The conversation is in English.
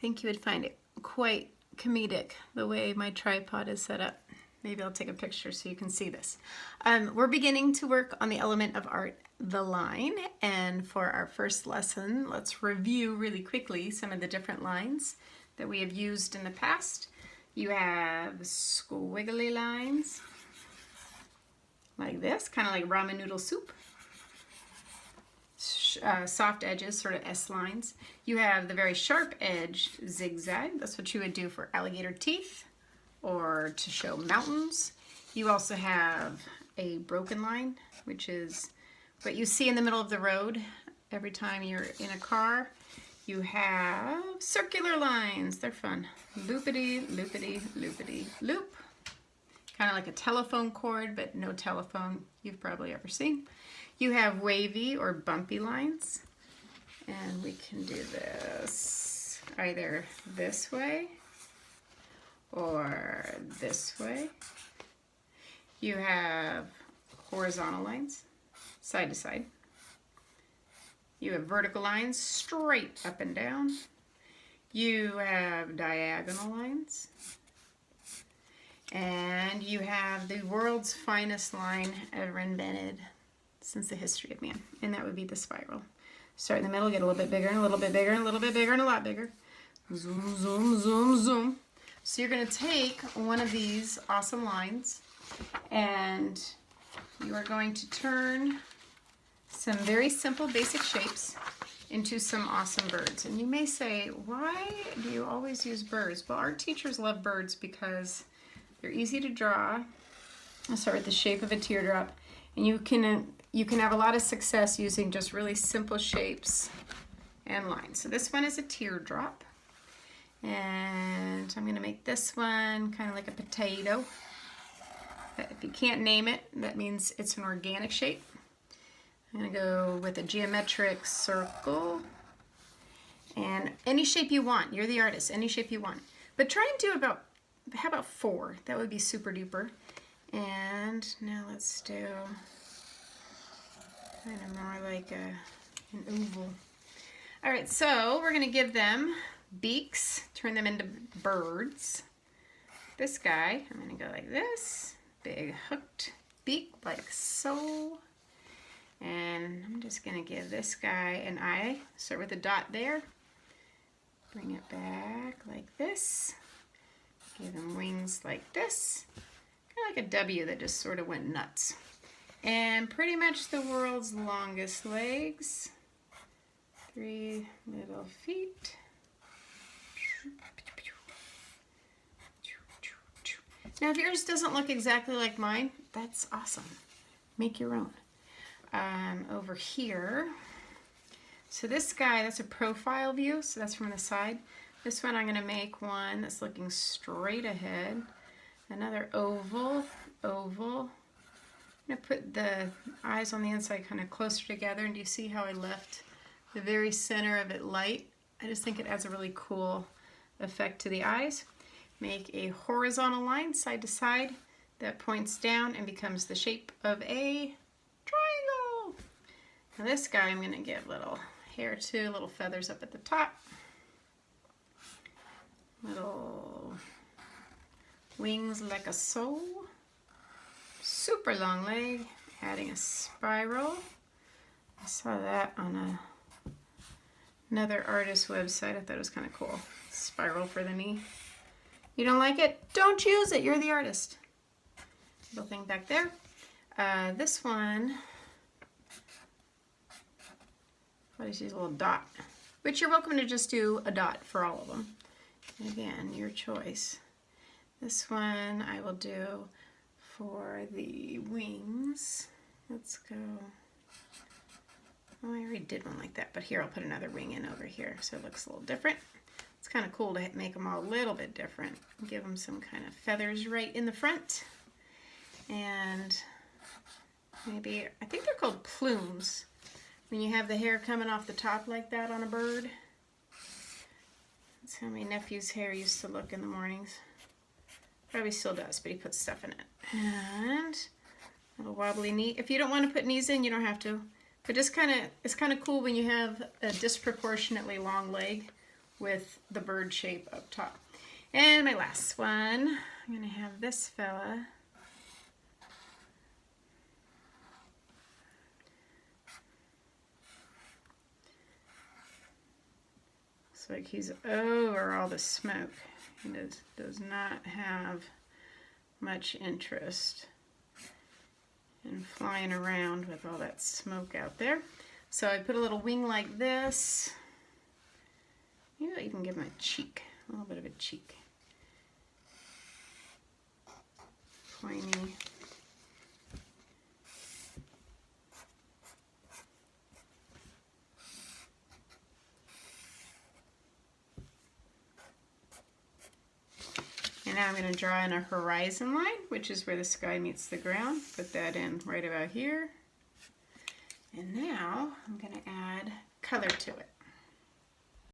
think you would find it quite comedic the way my tripod is set up. Maybe I'll take a picture so you can see this. We're beginning to work on the element of art, the line, and for our first lesson, let's review really quickly some of the different lines that we have used in the past. You have squiggly lines, like this, kind of like ramen noodle soup. Soft edges, sort of S lines. You have the very sharp edge zigzag. That's what you would do for alligator teeth or to show mountains. You also have a broken line, which is what you see in the middle of the road every time you're in a car. You have circular lines. They're fun. Loopity, loopity, loopity, loop. Kind of like a telephone cord, but no telephone you've probably ever seen. You have wavy or bumpy lines, and we can do this either this way or this way. You have horizontal lines, side to side. You have vertical lines, straight up and down. You have diagonal lines. And you have the world's finest line ever invented since the history of man, and that would be the spiral. Start in the middle, get a little bit bigger and a little bit bigger and a little bit bigger and a lot bigger. Zoom, zoom, zoom, zoom. So you're going to take one of these awesome lines and you are going to turn some very simple basic shapes into some awesome birds. And you may say, why do you always use birds? Well, our teachers love birds because they're easy to draw. I'll start with the shape of a teardrop, and you can have a lot of success using just really simple shapes and lines. So this one is a teardrop, and I'm going to make this one kind of like a potato. But if you can't name it, that means it's an organic shape. I'm going to go with a geometric circle, and any shape you want. You're the artist, any shape you want. But try and do about, how about 4? That would be super duper. And now let's do kind of more like an oval. All right, so we're going to give them beaks, turn them into birds. This guy, I'm going to go like this, big hooked beak like so. And I'm just going to give this guy an eye. Start with a dot there. Bring it back like this. Give him wings like this. Kind of like a W that just sort of went nuts. And pretty much the world's longest legs. 3 little feet. Now if yours doesn't look exactly like mine, that's awesome. Make your own. Over here, so this guy, that's a profile view, so that's from the side. This one I'm going to make one that's looking straight ahead. Another oval, oval. I'm going to put the eyes on the inside kind of closer together, and do you see how I left the very center of it light? I just think it adds a really cool effect to the eyes. Make a horizontal line side to side that points down and becomes the shape of a triangle. Now this guy I'm going to give little hair too, little feathers up at the top. Little wings like a so. Super long leg, adding a spiral. I saw that on another artist website. I thought it was kind of cool. Spiral for the knee. You don't like it? Don't use it. You're the artist. Little thing back there. This one, what is his little dot? Which you're welcome to just do a dot for all of them. Again, your choice. This one I will do for the wings. Let's go. Oh, I already did one like that, but here I'll put another wing in over here so it looks a little different. It's kind of cool to make them all a little bit different. Give them some kind of feathers right in the front. And maybe, I think they're called plumes. When you have the hair coming off the top like that on a bird. That's how my nephew's hair used to look in the mornings. Probably still does, but he puts stuff in it. And a little wobbly knee. If you don't want to put knees in, you don't have to. But just kind of, it's kind of cool when you have a disproportionately long leg with the bird shape up top. And my last one, I'm going to have this fella. Looks like he's over all the smoke. He does not have much interest in flying around with all that smoke out there. So I put a little wing like this. Maybe I'll even give him a cheek, a little bit of a cheek. Pointy. And now I'm going to draw in a horizon line, which is where the sky meets the ground. Put that in right about here. And now I'm going to add color to it.